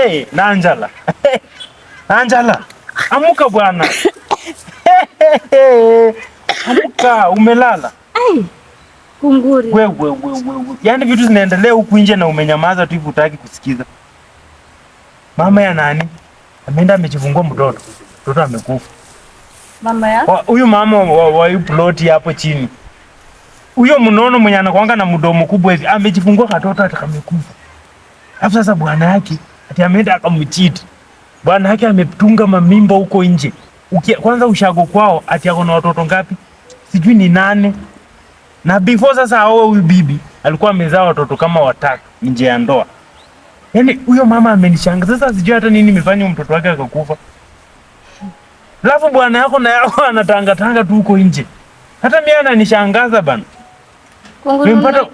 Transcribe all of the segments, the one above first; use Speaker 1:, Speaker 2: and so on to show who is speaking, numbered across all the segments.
Speaker 1: Hey, Nanjala. Nanjala. Amuka bwana. Amuka, umelala.
Speaker 2: Ai. Kunguri.
Speaker 1: Wewe. Yaani vitu zinaendelea huku nje na umenyamaza tu hivi hutaki kusikiza. Mama ya nani? Ameenda amejifungua mtoto. Mtoto amekufa.
Speaker 2: Mama ya?
Speaker 1: Huyu mama wa hii plot hapo chini. Huyo mnono mwenye anakuanga na mdomo kubwa hivi amejifungua katoto hata kamekufa. Alafu sasa bwana yake ati ameenda akamchiti. Bwana yake ametunga mamimba huko nje. Kwanza ushago kwao ati ako na watoto ngapi? Sijui ni 8. Na before sasa aoe huyu bibi alikuwa amezaa watoto kama 3 nje ya ndoa. Yaani huyo mama amenishanga. Sasa sijui hata nini imefanya mtoto wake akakufa. Alafu bwana yako na yako anatanga tu huko nje. Hata mimi ananishangaza bana.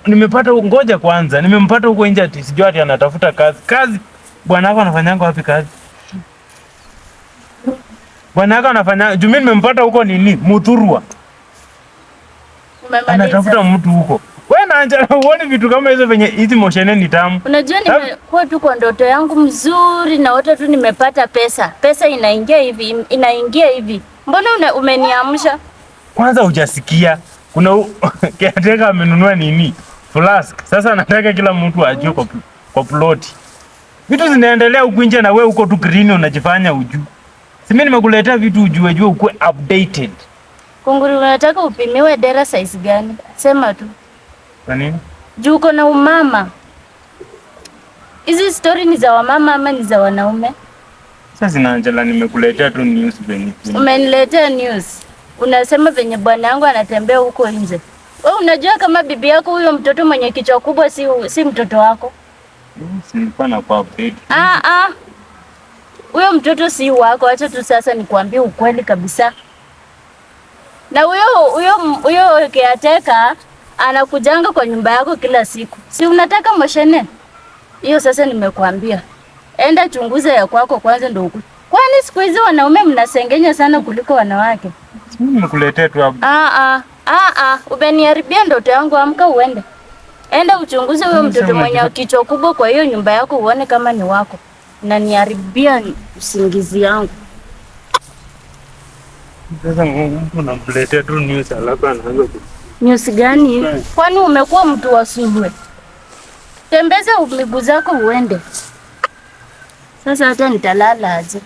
Speaker 1: Nimepata ngoja kwanza. Nimempata huko nje ati sijui ati anatafuta kazi. Kazi bwana yako anafanyanga wapi kazi? Bwana yako anafanya mimi nimempata huko nini? Muthurwa. Anatafuta mtu huko. Wewe naanza uone vitu kama hizo venye hizi moshene ni tamu.
Speaker 2: Unajua nimekuwa tu kwa ndoto yangu mzuri na wote tu nimepata pesa. Pesa inaingia hivi. Mbona umeniamsha?
Speaker 1: Kwanza hujasikia. Kuna kiateka amenunua nini? Flask. Sasa nataka kila mtu ajue kwa plot. Vitu zinaendelea huku nje na wewe uko tu green unajifanya ujue. Si mimi nimekuletea vitu ujue ukue updated.
Speaker 2: Kunguru, unataka upimiwe dera size gani? Sema tu.
Speaker 1: Kwa nini?
Speaker 2: Juu uko na umama. Hizi story ni za wamama ama ni za wanaume?
Speaker 1: Sasa Angela, nimekuletea tu news venye.
Speaker 2: Umeniletea news. Unasema venye bwana yangu anatembea huko nje. Wewe unajua kama bibi yako huyo mtoto mwenye kichwa kubwa si mtoto wako?
Speaker 1: Nilikuwa na kwa update.
Speaker 2: Huyo mtoto si wako, acha tu sasa nikwambie ukweli kabisa. Na huyo kiateka anakujanga kwa nyumba yako kila siku. Si unataka moshene? Hiyo sasa nimekuambia. Enda chunguza ya kwako kwanza ndio ukuje. Kwani siku hizi wanaume mnasengenya sana kuliko wanawake?
Speaker 1: Mimi nimekuletea tu hapo.
Speaker 2: Umeniharibia ndoto yangu, amka uende. Enda uchunguze huyo mtoto mwenye kichwa kubwa kwa hiyo nyumba yako uone kama ni wako. Na niharibia usingizi yangu.
Speaker 1: Sasa mtu anamletea tu news alafu anaanza
Speaker 2: news gani? Kwani umekuwa mtu wa sulwe? Tembeza miguu zako uende. Sasa hata nitalala aje?